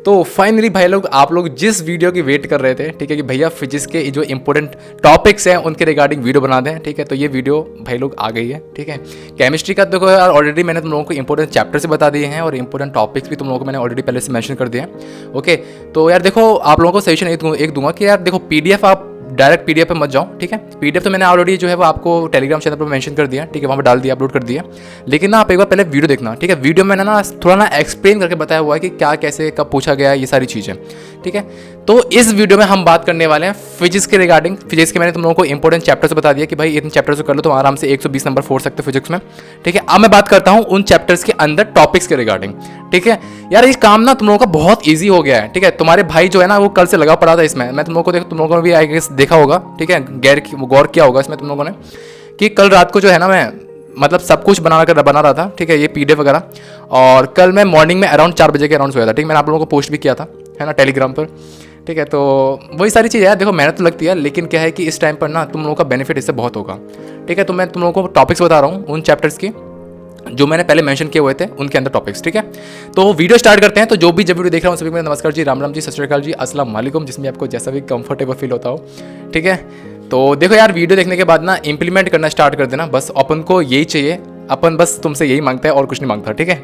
तो फाइनली भाई लोग, आप लोग जिस वीडियो की वेट कर रहे थे, ठीक है, कि भैया फिजिक्स के जो इंपॉर्टेंट टॉपिक्स हैं उनके रिगार्डिंग वीडियो बना दें, ठीक है, तो ये वीडियो भाई लोग आ गई है। ठीक है, केमिस्ट्री का देखो यार, ऑलरेडी मैंने तुम लोगों को इंपॉर्टेंट चैप्टर से बता दिए हैं और इंपॉर्टेंट टॉपिक्स भी तुम लोगों को मैंने ऑलरेडी पहले से मेंशन कर दिए हैं। ओके, तो यार देखो, आप लोगों को सजेशन एक दूंगा कि यार देखो, पीडीएफ आप डायरेक्ट पीडीएफ पे मत जाओ। ठीक है, पीडीएफ तो मैंने ऑलरेडी जो है वो आपको टेलीग्राम चैनल पर मेंशन कर दिया, ठीक है, वहाँ पर डाल दिया, अपलोड कर दिया। लेकिन ना आप एक बार पहले वीडियो देखना, ठीक है, वीडियो में ना थोड़ा ना एक्सप्लेन करके बताया हुआ है कि क्या कैसे कब पूछा गया है, ये सारी चीज़ें। ठीक है, तो इस वीडियो में हम बात करने वाले हैं फिजिक्स के रिगार्डिंग। फिजिक्स के मैंने तुम लोगों को इंपॉर्टेंट चैप्टर्स बता दिया कि भाई इन चैप्टर्स को कर लो तो आराम से 120 नंबर फोड़ सकते हो फिजिक्स में। ठीक है, अब मैं बात करता हूँ उन चैप्टर्स के अंदर टॉपिक्स के रिगार्डिंग। ठीक है यार, इस काम ना तुम लोगों का बहुत ईजी हो गया है। ठीक है, तुम्हारे भाई जो है ना वो कल से लगा पड़ा था इसमें, मैं तुम लोगों को तुम लोगों ने भी आई गेस देखा होगा। ठीक है, गौर किया होगा इसमें तुम लोगों ने कि कल रात को जो है ना मैं मतलब सब कुछ बना रहा था। ठीक है, ये पीडीएफ वगैरह, और कल मैं मॉर्निंग में अराउंड 4 बजे के अराउंड सोया था। ठीक है, मैंने आप लोगों को पोस्ट भी किया था, है ना, टेलीग्राम पर। ठीक है, तो वही सारी चीज़ है। देखो, मेहनत तो लगती है, लेकिन क्या है कि इस टाइम पर ना तुम लोगों का बेनिफिट इससे बहुत होगा। ठीक है, तो मैं तुम लोगों को टॉपिक्स बता रहा हूँ उन चैप्टर्स की जो मैंने पहले मेंशन किए हुए थे, उनके अंदर टॉपिक्स। ठीक है, तो वीडियो स्टार्ट करते हैं। तो जो वीडियो देख रहा हूँ सभी को नमस्कार जी, राम राम जी, सत श्री अकाल जी, अस्सलाम वालेकुम, जिसमें आपको जैसा भी कंफर्टेबल फील होता हो। ठीक है, तो देखो यार, वीडियो देखने के बाद ना इंप्लीमेंट करना स्टार्ट कर देना, बस अपन को यही चाहिए। अपन बस तुमसे यही मांगता है और कुछ नहीं मांगता। ठीक है,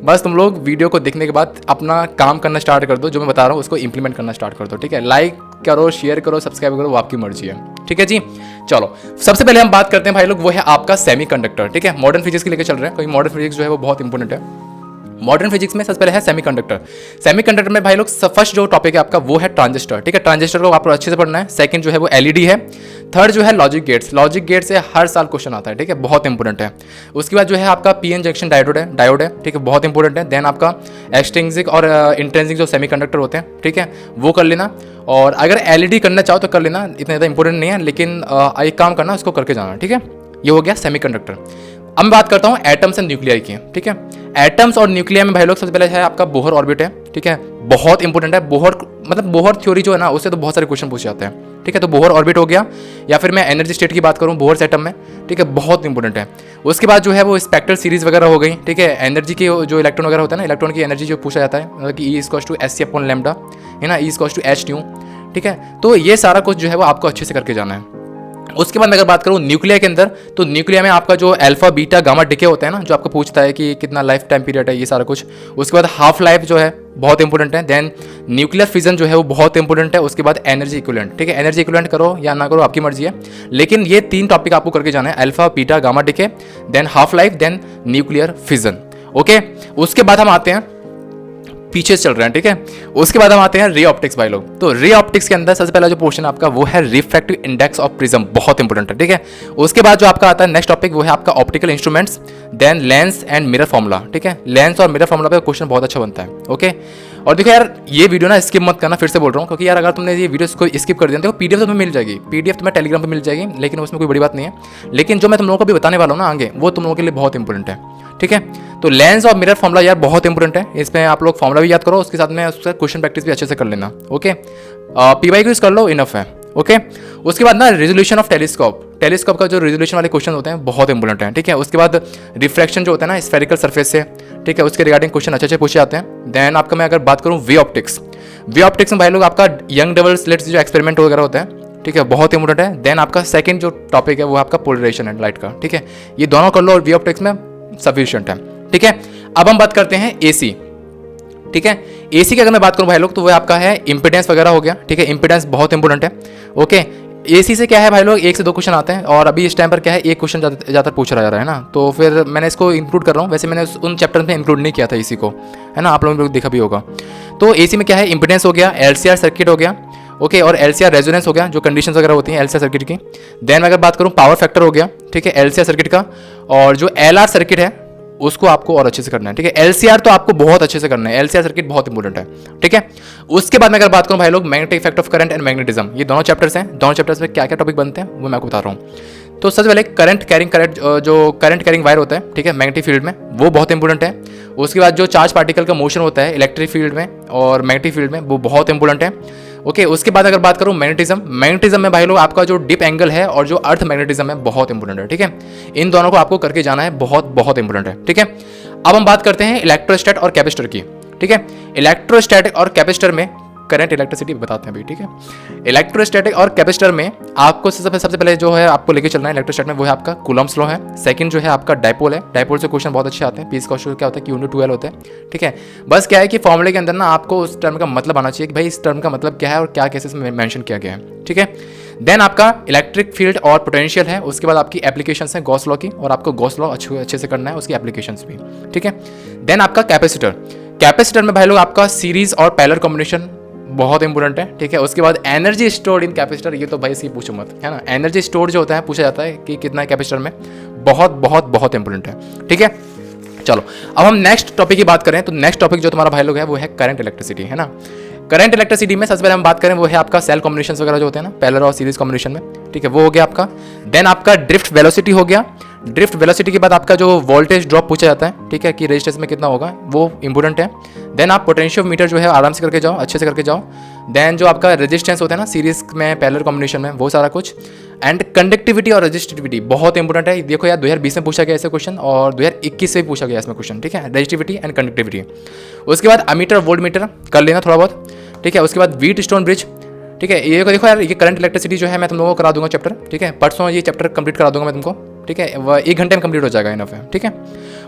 बस तुम लोग वीडियो को देखने के बाद अपना काम करना स्टार्ट कर दो, जो मैं बता रहा हूँ उसको इंप्लीमेंट करना स्टार्ट कर दो। ठीक है, लाइक करो, शेयर करो, सब्सक्राइब करो, वो आपकी मर्जी है। ठीक है जी, चलो सबसे पहले हम बात करते हैं भाई लोग, वो है आपका सेमीकंडक्टर। ठीक है, मॉडर्न फिजिक्स के लेकर चल रहे हैं, क्योंकि मॉडर्न फिजिक्स जो है वो बहुत इंपॉर्टेंट है। मॉडर्न फिजिक्स में सबसे पहले है सेमीकंडक्टर। सेमीकंडक्टर में भाई लोग फर्स्ट जो टॉपिक है आपका वो है ट्रांजिस्टर। ठीक है, ट्रांजिस्टर को आपको अच्छे से पढ़ना है। सेकंड जो है वो एलईडी है। थर्ड जो है लॉजिक गेट्स। लॉजिक गेट से हर साल क्वेश्चन आता है। ठीक है, बहुत इंपॉर्टेंट है। उसके बाद जो है आपका पीएन जंक्शन डायोड है। ठीक है, बहुत इंपॉर्टेंट है। देन आपका एक्सट्रिंसिक और इंट्रिंसिक जो सेमीकंडक्टर होते हैं, ठीक है, वो कर लेना। और अगर एलईडी करना चाहो तो कर लेना, इतना ज़्यादा इंपॉर्टेंट नहीं है, लेकिन एक काम करना, उसको करके जाना। ठीक है, ये हो गया सेमीकंडक्टर। अब मैं बात करता हूँ एटम्स एंड न्यूक्लियर की। ठीक है, एटम्स और न्यूक्लियर में भाई लोग सबसे पहले है आपका बोहर ऑर्बिट है। ठीक है, बहुत इंपॉर्टेंट है। बोहर थ्योरी जो है ना, उससे तो बहुत सारे क्वेश्चन पूछे जाते हैं। ठीक है, तो बोहर ऑर्बिट हो गया, या फिर मैं एनर्जी स्टेट की बात करूँ बोहर एटम में। ठीक है, बहुत इंपॉर्टेंट है। उसके बाद जो है वो स्पेक्ट्रल सीरीज वगैरह हो गई। ठीक है, एनर्जी के जो इलेक्ट्रॉन वगैरह होता है ना, इलेक्ट्रॉन की एनर्जी जो पूछा जाता है, मतलब कि E=hc/λ, है ना, E=h²। ठीक है, तो ये सारा कुछ जो है वो आपको अच्छे से करके जाना है। उसके बाद मैं अगर बात करूँ न्यूक्लियर के अंदर, तो न्यूक्लियर में आपका जो अल्फा बीटा गामा डिके होता है ना, जो आपको पूछता है कि कितना लाइफ टाइम पीरियड है, ये सारा कुछ। उसके बाद हाफ लाइफ जो है बहुत इंपॉर्टेंट है। देन न्यूक्लियर फिजन जो है वो बहुत इंपॉर्टेंट है। उसके बाद एनर्जी इक्विवेलेंट। ठीक है, एनर्जी इक्विवेलेंट करो या ना करो आपकी मर्जी है, लेकिन ये 3 टॉपिक आपको करके जाना है, alpha beta gamma decay, then half life, then nuclear fission. Okay, उसके बाद हम आते हैं, पीछे चल रहे हैं। ठीक है, उसके बाद हम आते हैं रे ऑप्टिक्स भाई लोग। तो रे ऑप्टिक्स के अंदर सबसे पहला जो पोर्शन आपका वो है रिफ्रैक्टिव इंडेक्स ऑफ प्रिज्म, बहुत इंपॉर्टेंट है। ठीक है, उसके बाद जो आपका आता है नेक्स्ट टॉपिक वो है आपका optical instruments, then lens and mirror formula. ठीक है, लेंस और मिरर फॉर्मूला पे क्वेश्चन बहुत अच्छा बनता है। ओके, और देखो यार, ये वीडियो ना स्किप मत करना, फिर से बोल रहा हूँ, क्योंकि यार अगर तुमने ये वीडियो को स्किप कर दिया तो पीडीएफ तुम्हें मिल जाएगी। पीडीएफ तुम्हें टेलीग्राम पर मिल जाएगी, लेकिन उसमें कोई बड़ी बात नहीं है। लेकिन जो मैं तुम लोगों को भी बताने वाला हूँ ना आगे, वो तुम लोगों के लिए बहुत इंपॉर्टेंट है। ठीक है, तो लेंस और मिरर फॉर्मूला यार बहुत इंपॉर्टेंट है। इसमें आप लोग फॉर्मूला भी याद करो, उसके साथ में उसका क्वेश्चन प्रैक्टिस भी अच्छे से कर लेना। ओके, पीवाईक्यूज कर लो, इनफ है। ओके, उसके बाद ना रेजोल्यूशन ऑफ टेलीस्कोप का जो रेजोल्यूशन वाले क्वेश्चन होते हैं बहुत इंपॉर्टेंट है। ठीक है, उसके बाद रिफ्लेक्शन जो होता है ना स्फेरिकल सरफेस से, ठीक है, उसके रिगार्डिंग क्वेश्चन अच्छे पूछे जाते हैं। देन आपका मैं अगर बात करूँ वे ऑप्टिक्स में भाई लोग आपका यंग डबल स्लिट्स जो एक्सपेरिमेंट वगैरह होता है, ठीक है, बहुत इंपॉर्टेंट है। देन आपका सेकंड जो टॉपिक है वो आपका पोलराइजेशन है लाइट का। ठीक है, ये दोनों कर लो और वे ऑप्टिक्स में सफिशिएंट है। ठीक है, अब हम बात करते हैं एसी। ठीक है, एसी की अगर मैं बात करूं भाई लोग, तो वो आपका है इंपेडेंस वगैरह हो गया। ठीक है, इंपेडेंस बहुत इंपॉर्टेंट है। ओके, एसी से क्या है भाई लोग, 1 से 2 क्वेश्चन आते हैं, और अभी इस टाइम पर क्या है, एक क्वेश्चन ज़्यादातर पूछा जा रहा है ना, तो फिर मैंने इसको इंक्लूड कर रहा हूँ। वैसे मैंने उन चैप्टर में इंक्लूड नहीं किया था एसी को, है ना, आप लोगों ने देखा भी होगा। तो एसी में क्या है, इंपेडेंस हो गया, एलसीआर सर्किट हो गया। ओके, और एलसीआर रेजोनेंस हो गया, जो कंडीशंस वगैरह होती हैं एलसीआर सर्किट की। देन अगर बात करूँ पावर फैक्टर हो गया। ठीक है, एलसीआर सर्किट का, और जो एलआर सर्किट है उसको आपको और अच्छे से करना है। ठीक है, एलसीआर तो आपको बहुत अच्छे से करना है, एलसीआर सर्किट बहुत इंपॉर्टेंट है। ठीक है, उसके बाद मैं अगर बात करूं भाई लोग magnetic effect of current and magnetism, ये दोनों चैप्टर्स हैं। दोनों चैप्टर्स में क्या क्या टॉपिक बनते हैं वो मैं आपको बता रहा हूँ। तो सबसे पहले करंट कैरिंग वायर होता है, ठीक है, मैग्नेटिक फील्ड में, वो बहुत इंपॉर्टेंट है। उसके बाद जो चार्ज पार्टिकल का मोशन होता है इलेक्ट्रिक फील्ड में और मैग्नेटिक फील्ड में, वो बहुत इंपॉर्टेंट है। ओके, उसके बाद अगर बात करूं मैग्नेटिज्म में भाई लोग आपका जो डिप एंगल है और जो अर्थ मैग्नेटिज्म है बहुत इंपॉर्टेंट है। ठीक है, इन दोनों को आपको करके जाना है, बहुत बहुत इंपॉर्टेंट है। ठीक है, अब हम बात करते हैं इलेक्ट्रोस्टैट और कैपेसिटर की। ठीक है। इलेक्ट्रोस्टैटिक और कैपेसिटर में करंट इलेक्ट्रिसिटी बताते हैं भाई, ठीक है। इलेक्ट्रोस्टैटिक और कैपेसिटर में आपको सबसे पहले जो है आपको लेके चलना है इलेक्ट्रोस्टैट में, वो है आपका कूलम्ब्स लॉ है। सेकंड जो है आपका डायपोल है, डायपोल से क्वेश्चन बहुत अच्छे आते हैं। पीस क्वेश्चन क्या होता है, Q/2L होता है, ठीक है। बस क्या है कि फॉर्मूले के अंदर ना आपको उस टर्म का मतलब आना चाहिए कि भाई इस टर्म का मतलब क्या है और क्या केसेस में मेंशन किया गया है, ठीक है। देन आपका इलेक्ट्रिक फील्ड और पोटेंशियल है। उसके बाद आपकी एप्लीकेशंस है गॉस लॉ की, और आपको गॉस लॉ अच्छे से करना है, उसकी एप्लीकेशंस भी, ठीक है। देन आपका कैपेसिटर, कैपेसिटर में भाई लोग आपका सीरीज और पैरेलल कॉम्बिनेशन बहुत इंपॉर्टेंट है, ठीक है। उसके बाद एनर्जी स्टोर्ड इन कैपेसिटर, ये तो भाई इसकी पूछो मत, है ना। एनर्जी स्टोर्ड जो होता है पूछा जाता है कि कितना है कैपेसिटर में, बहुत बहुत बहुत इंपॉर्टेंट है, ठीक है। चलो अब हम नेक्स्ट टॉपिक की बात करें, तो नेक्स्ट टॉपिक जो तुम्हारा भाई लोग है वो है करंट इलेक्ट्रिसिटी, है ना। करंट इलेक्ट्रिसिटी में सबसे पहले हम बात करें वो है आपका सेल कॉम्बिनेशन वगैरह जो होते हैं ना, पैरेलल और सीरीज कॉम्बिनेशन में, ठीक है, वो हो गया आपका। देन आपका ड्रिफ्ट वेलोसिटी हो गया। ड्रिफ्ट वेलोसिटी के बाद आपका जो वोल्टेज ड्रॉप पूछा जाता है, ठीक है, कि रेजिस्टेंस में कितना होगा, वो इंपॉर्टेंट है। देन आप पोटेंशियोमीटर जो है आराम से करके जाओ, अच्छे से करके जाओ। देन जो आपका रेजिस्टेंस होता है ना सीरीज में पैरेलल कॉम्बिनेशन में, वो सारा कुछ। एंड कंडक्टिविटी और रेजिस्टिविटी बहुत इंपॉर्टेंट है। देखो यार 2020 में पूछा गया ऐसे क्वेश्चन, और 2021 से भी पूछा गया इसमें क्वेश्चन, ठीक है, रेजिस्टिविटी एंड कंडक्टिविटी। उसके बाद अमीटर वोल्ट मीटर कर लेना थोड़ा बहुत, ठीक है। उसके बाद व्हीट स्टोन ब्रिज, ठीक है। ये देखो यार, ये करंट इलेक्ट्रिसिटी जो है मैं तुम लोगों को करा दूंगा चैप्टर, ठीक है। परसों ये चैप्टर कंप्लीट करा दूंगा मैं तुमको, ठीक है। वह 1 घंटे में कंप्लीट हो जाएगा इनफ है, ठीक है।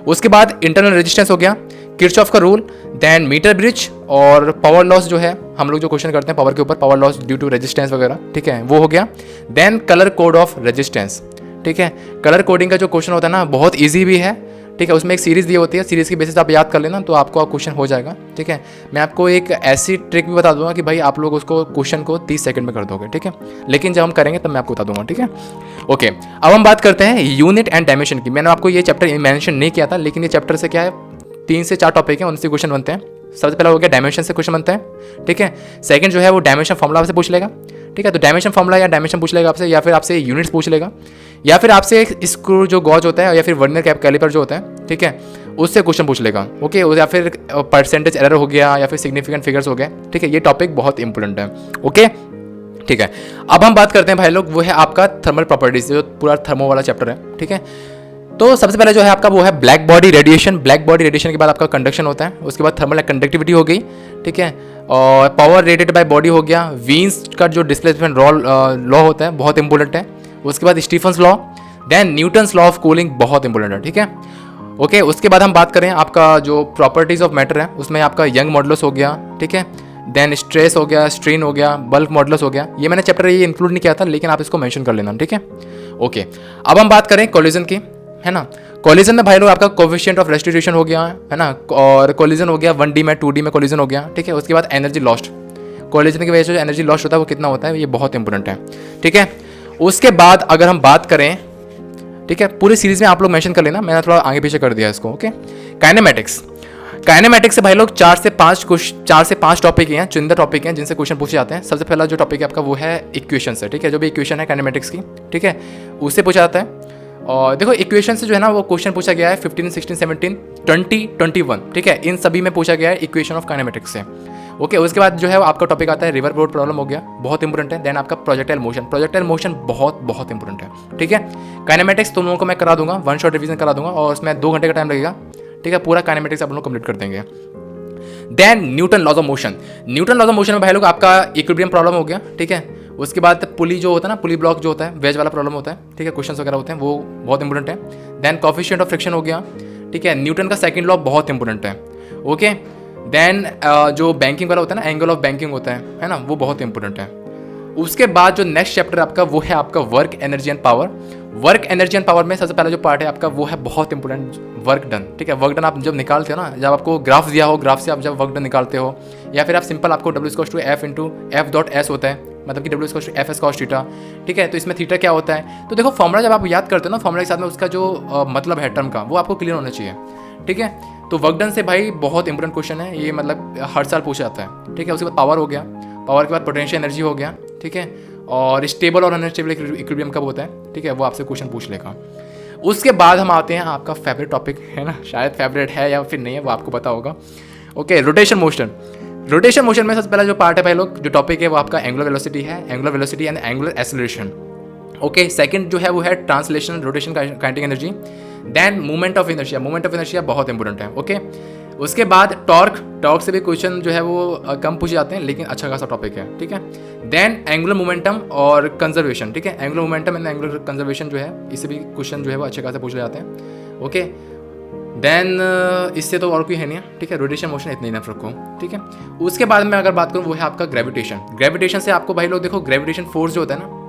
उसके बाद इंटरनल रेजिस्टेंस हो गया, किरचॉफ का रूल। देन मीटर ब्रिज और पावर लॉस जो है, हम लोग जो क्वेश्चन करते हैं पावर के ऊपर, power loss due to resistance वगैरह, ठीक है, वो हो गया। Then colour code of resistance, ठीक है। कलर कोडिंग का जो क्वेश्चन होता है ना बहुत ईजी भी है, ठीक है। उसमें एक सीरीज दी होती है, सीरीज की बेसिस आप याद कर लेना तो आपको क्वेश्चन हो जाएगा, ठीक है। मैं आपको एक ऐसी ट्रिक भी बता दूंगा कि भाई आप लोग उसको क्वेश्चन को 30 सेकंड में कर दोगे, ठीक है। लेकिन जब हम करेंगे तब मैं आपको बता दूंगा, ठीक है। ओके, अब हम बात करते हैं यूनिट एंड डायमेंशन की। मैंने आपको ये चैप्टर मेंशन नहीं किया था, लेकिन ये चैप्टर से क्या है 3 से 4 टॉपिक है, उनसे क्वेश्चन बनते हैं। सबसे पहला हो गया डायमेंशन से क्वेश्चन बनते हैं, ठीक है। सेकंड जो है वो डायमेंशन फॉर्मूला से पूछ लेगा, ठीक है। तो डायमेंशन फॉर्मूला या डायमेंशन पूछ लेगा आपसे, या फिर आपसे यूनिट्स पूछ लेगा, या फिर आपसे स्क्रू जो गॉज होता है या फिर वर्नियर कैलिपर जो होता है, ठीक है, उससे क्वेश्चन पूछ लेगा, ओके। या फिर परसेंटेज एरर हो गया, या फिर सिग्निफिकेंट फिगर्स हो गए, ठीक है। ये टॉपिक बहुत इंपॉर्टेंट है, ओके, ठीक है। अब हम बात करते हैं भाई लोग, वो है आपका थर्मल प्रॉपर्टीज, जो पूरा थर्मो वाला चैप्टर है, ठीक है। तो सबसे पहले जो है आपका वो है black body radiation. Black body radiation के बाद आपका कंडक्शन होता है, उसके बाद थर्मल कंडक्टिविटी हो गई, ठीक है, और पावर रेडिएटेड बाय बॉडी हो गया। वीन्स का जो डिस्प्लेसमेंट लॉ होता है बहुत इंपॉर्टेंट है। उसके बाद Stefan's law, then Newton's law of cooling बहुत इंपॉर्टेंट है, ठीक है, ओके। उसके बाद हम बात करें आपका जो प्रॉपर्टीज ऑफ मैटर है, उसमें आपका यंग मॉडुलस हो गया, ठीक है। देन स्ट्रेस हो गया, स्ट्रेन हो गया, बल्क मॉडुलस हो गया। ये मैंने चैप्टर ये इंक्लूड नहीं किया था, लेकिन आप इसको मेंशन कर लेना, ठीक है, ओके। अब हम बात करें कोलिजन की, है ना। कोलिजन में भाई लोग आपका कोफिशिएंट ऑफ रेस्टिट्यूशन हो गया, है ना, और कोलिजन हो गया 1D में, 2D में कोलिजन हो गया, ठीक है। उसके बाद एनर्जी लॉस्ट, कोलिजन की वजह से जो एनर्जी लॉस्ट होता है वो कितना होता है, ये बहुत इंपॉर्टेंट है, ठीक है। उसके बाद अगर हम बात करें, ठीक है, पूरी सीरीज में आप लोग मेंशन कर लेना, मैंने थोड़ा आगे पीछे कर दिया इसको, ओके। काइनेमेटिक्स, काइनेमेटिक्स से भाई लोग 4 से 5 टॉपिक हैं, चुनिंदा टॉपिक हैं जिनसे क्वेश्चन पूछे जाते हैं। सबसे पहला जो टॉपिक है आपका वो है इक्वेशन से, ठीक है, जो भी इक्वेशन है काइनेमेटिक्स की, ठीक है, उससे पूछा जाता है। और देखो इक्वेशन से जो है ना वो क्वेश्चन पूछा गया है 15, 16, 17, 20, 21, ठीक है, इन सभी में पूछा गया है इक्वेशन ऑफ काइनेमेटिक्स से, ओके। उसके बाद जो है वो आपका टॉपिक आता है रिवर बोर्ड प्रॉब्लम हो गया, बहुत इंपॉर्टेंट है। देन आपका प्रोजेक्टाइल मोशन, प्रोजेक्टाइल मोशन बहुत बहुत इंपॉर्टेंट है, ठीक है। काइनेमेटिक्स तुम लोगों को मैं करा दूंगा, 1 शॉट रिवीजन करा दूंगा, और उसमें 2 घंटे का टाइम लगेगा, ठीक है। पूरा काइनेमेटिक्स आप लोग कंप्लीट कर देंगे। Then Newton laws of motion, Newton laws of motion में भाई लोग आपका इक्विलिब्रियम प्रॉब्लम हो गया, ठीक है। उसके बाद पुली जो होता है ना, पुली ब्लॉक जो होता है, वेज वाला प्रॉब्लम होता है, ठीक है, क्वेश्चंस वगैरह होते हैं, वो बहुत इंपॉर्टेंट है। देन कोफिशिएंट ऑफ फ्रिक्शन हो गया, ठीक है, न्यूटन का सेकंड लॉ बहुत इंपॉर्टेंट है, ओके। देन जो बैंकिंग वाला होता है ना, एंगल ऑफ बैंकिंग होता है ना, वो बहुत इंपॉर्टेंट है। उसके बाद जो नेक्स्ट चैप्टर आपका वो है आपका work energy and power. Work energy and power में सबसे पहला जो पार्ट है आपका वो है बहुत इंपॉर्टेंट, वर्क डन, ठीक है। वर्क डन आप जब निकालते हो ना, जब आपको ग्राफ दिया हो, ग्राफ से आप जब वर्क डन निकालते हो, या फिर आप सिंपल आपको W=F/F.S होता है, मतलब कि W=F(s)cos थीटा, ठीक है। तो इसमें थीटा क्या होता है, तो देखो फॉर्मूला जब आप याद करते हो ना, फॉर्मूला के साथ में उसका जो मतलब है टर्म का, वो आपको क्लियर होना चाहिए, ठीक है। तो वर्क डन से भाई बहुत इंपॉर्टेंट क्वेश्चन है ये, मतलब हर साल पूछा जाता है, ठीक है। उसके बाद पावर हो गया, पावर के बाद पोटेंशियल एनर्जी हो गया, ठीक है, और स्टेबल और अनस्टेबल इक्विलिब्रियम कब होता है, ठीक है, वो आपसे क्वेश्चन पूछ लेगा। उसके बाद हम आते हैं आपका फेवरेट टॉपिक, है ना, शायद फेवरेट है या फिर नहीं है वो आपको पता होगा, okay, rotation motion. Rotation motion में सबसे पहला जो पार्ट है भाई लोग, जो टॉपिक है वो आपका एंगुलर वेलोसिटी है, angular velocity and angular acceleration, okay. Second जो है वो है translational rotation kinetic energy. Then movement of inertia, movement of inertia बहुत इंपॉर्टेंट है, ओके। उसके बाद टॉर्क से भी क्वेश्चन जो है वो कम पूछे जाते हैं, लेकिन अच्छा खासा टॉपिक है, ठीक है। देन एंगुलर मोमेंटम और कंजर्वेशन, ठीक है, angular momentum and angular conservation जो है, इससे भी क्वेश्चन जो है वो अच्छे खासे पूछ ले जाते हैं, ओके। देन इससे तो और कोई है नहीं, ठीक है, रोटेशन मोशन इतने इनफ रखो, ठीक है। उसके बाद में अगर बात करूँ वो है आपका ग्रेविटेशन से आपको भाई लोग देखो ग्रेविटेशन फोर्स जो होता है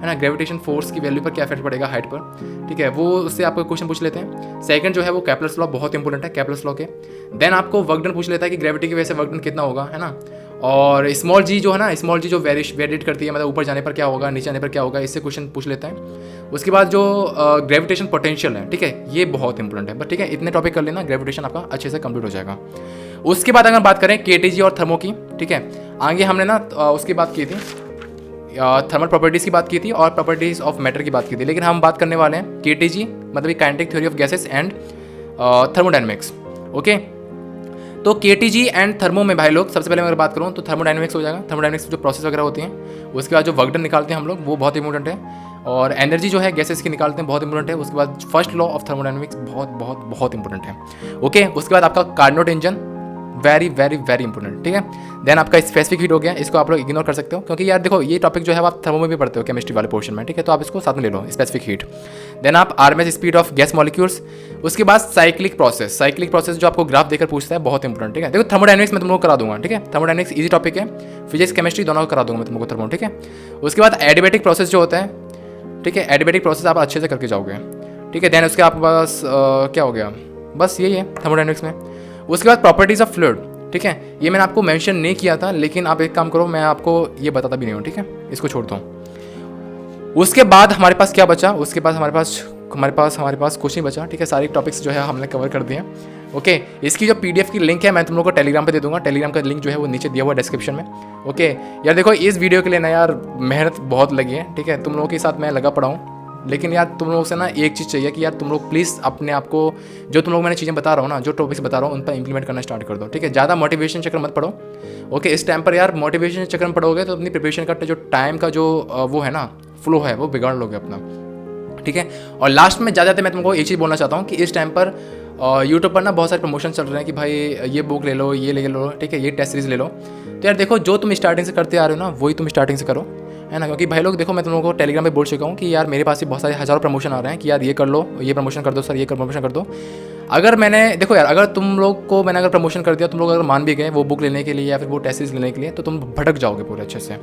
ना, ग्रेविटेशन फोर्स की वैल्यू पर क्या इफेक्ट पड़ेगा हाइट पर, ठीक है, वो उससे आपको क्वेश्चन पूछ लेते हैं। सेकंड जो है वो कैपलर्स लॉ बहुत इंपॉर्टेंट है, कैपलर्स लॉ के। देन आपको वर्क डन पूछ लेता है कि ग्रेविटी की वजह से वर्क डन कितना होगा, है ना। और स्मॉल जी जो है ना, स्मॉल जी जो वेरिएट करती है, मतलब ऊपर जाने पर क्या होगा, नीचे जाने पर क्या होगा, इससे क्वेश्चन पूछ लेता है। उसके बाद जो ग्रेविटेशन पोटेंशियल है, ठीक है, ये बहुत इंपॉर्टेंट है, बट ठीक है, इतने टॉपिक कर लेना, ग्रेविटेशन आपका अच्छे से कंप्लीट हो जाएगा। उसके बाद अगर बात करें केटीजी और थर्मो की, ठीक है, आगे हमने ना उसकी बात की थी, थर्मल प्रॉपर्टीज़ की बात की थी और प्रॉपर्टीज़ ऑफ मैटर की बात की थी, लेकिन हम बात करने वाले हैं केटीजी मतलब kinetic theory of gases and thermodynamics, okay. तो केटीजी एंड थर्मो में भाई लोग सबसे पहले अगर बात करूँ तो थर्मोडायनेमिक्स हो जाएगा। थर्मोडायनेमिक्स जो प्रोसेस वगैरह होती हैं, उसके बाद जो वर्क डन निकालते हैं हम लोग वो बहुत इंपॉर्टेंट है, और एनर्जी जो है गैसेस की निकालते हैं बहुत इंपॉर्टेंट है। उसके बाद फर्स्ट लॉ ऑफ थर्मोडायनेमिक्स बहुत बहुत बहुत इंपॉर्टेंट है, ओके। उसके बाद आपका Carnot engine very very very important, ठीक है। देन आपका स्पेसिफिक हीट हो गया, इसको आप लोग इग्नोर कर सकते हो क्योंकि यार देखो ये टॉपिक जो है आप थर्मो में भी पढ़ते हो केमिस्ट्री वाले पोर्शन में, ठीक है, तो आप इसको साथ में ले लो, स्पेसिफिक हीट। देन आप RMS speed of gas molecules. उसके बाद साइक्लिक प्रोसेस जो आपको ग्राफ देकर पूछता है, बहुत इंपॉर्टेंट, ठीक है। देखो थर्मोडायनेमिक्स में तुम लोग करा दूंगा, ठीक है, थर्मोडायनेमिक्स इजी टॉपिक है, फिजिक्स केमिस्ट्री दोनों को करा दूंगा मैं तुमको थर्मो, ठीक है। उसके बाद एडिबेटिक प्रोसेस जो होता है, ठीक है, एडिबेटिक प्रोसेस आप अच्छे से करके जाओगे, ठीक है। देन उसके आपके पास क्या हो गया, बस यही है थर्मोडायनेमिक्स में। उसके बाद प्रॉपर्टीज ऑफ फ्लूइड, ठीक है, ये मैंने आपको मेंशन नहीं किया था, लेकिन आप एक काम करो, मैं आपको ये बताता भी नहीं हूँ, ठीक है, इसको छोड़ता हूँ। उसके बाद हमारे पास क्या बचा, उसके बाद हमारे पास कुछ नहीं बचा, ठीक है, सारे टॉपिक्स जो है हमने कवर कर दिए, ओके। इसकी जो पीडीएफ की लिंक है मैं तुम लोगों को टेलीग्राम पे दे दूंगा, टेलीग्राम का लिंक जो है वो नीचे दिया हुआ डिस्क्रिप्शन में, ओके। यार देखो इस वीडियो के लिए ना यार मेहनत बहुत लगी है, ठीक है, तुम लोगों के साथ मैं लगा पड़ा हूँ, लेकिन यार तुम लोगों से ना एक चीज़ चाहिए कि यार तुम लोग प्लीज़ अपने आप को जो तुम लोग मैंने चीज़ें बता रहा हूँ ना, जो टॉपिक्स बता रहा हूँ उन पर इंप्लीमेंट करना स्टार्ट कर दो, ठीक है। ज़्यादा मोटिवेशन चक्कर मत पढ़ो, ओके। इस टाइम पर यार मोटिवेशन चक्कर में पढ़ोगे तो अपनी प्रिपरेशन का जो टाइम का जो वो है ना फ्लो है वो बिगाड़ लोगे अपना, ठीक है। और लास्ट में ज़्यादा मैं तुमको एक चीज़ बोलना चाहता हूँ कि इस टाइम पर यूट्यूब पर ना बहुत सारे प्रमोशन चल रहे हैं कि भाई ये बुक ले लो, ये ले लो, ठीक है, ये टेस्ट सीरीज ले लो। तो यार देखो जो तुम स्टार्टिंग से करते आ रहे हो ना वही तुम स्टार्टिंग से करो, है ना, क्योंकि भाई लोग देखो मैं तुम लोगों को टेलीग्राम पे बोल चुका हूँ कि यार मेरे पास भी बहुत सारे हज़ारों प्रमोशन आ रहे हैं कि यार ये कर लो, ये प्रमोशन कर दो सर, ये प्रमोशन कर दो। अगर मैंने देखो यार अगर तुम लोग को मैंने अगर प्रमोशन कर दिया, तुम लोग अगर मान भी गए वो बुक लेने के लिए या फिर वो टेस्ट सीरीज लेने के लिए, तो तुम भटक जाओगे पूरे अच्छे से,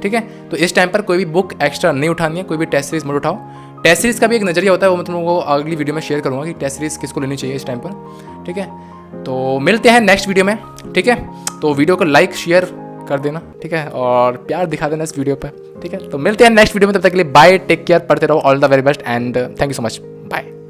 ठीक है। तो इस टाइम पर कोई भी बुक एक्स्ट्रा नहीं उठानी है, कोई भी टेस्ट सीरीज मत उठाओ। टेस्ट सीरीज का भी एक नज़रिया होता है, वो मैं तुम लोगों को अगली वीडियो में शेयर करूँगा कि टेस्ट सीरीज किसको लेनी चाहिए इस टाइम पर, ठीक है। तो मिलते हैं नेक्स्ट वीडियो में, ठीक है। तो वीडियो को लाइक शेयर कर देना, ठीक है, और प्यार दिखा देना इस वीडियो पर, ठीक है। तो मिलते हैं नेक्स्ट वीडियो में, तब तक के लिए बाय, टेक केयर, पढ़ते रहो, all the very best and thank you so much, bye.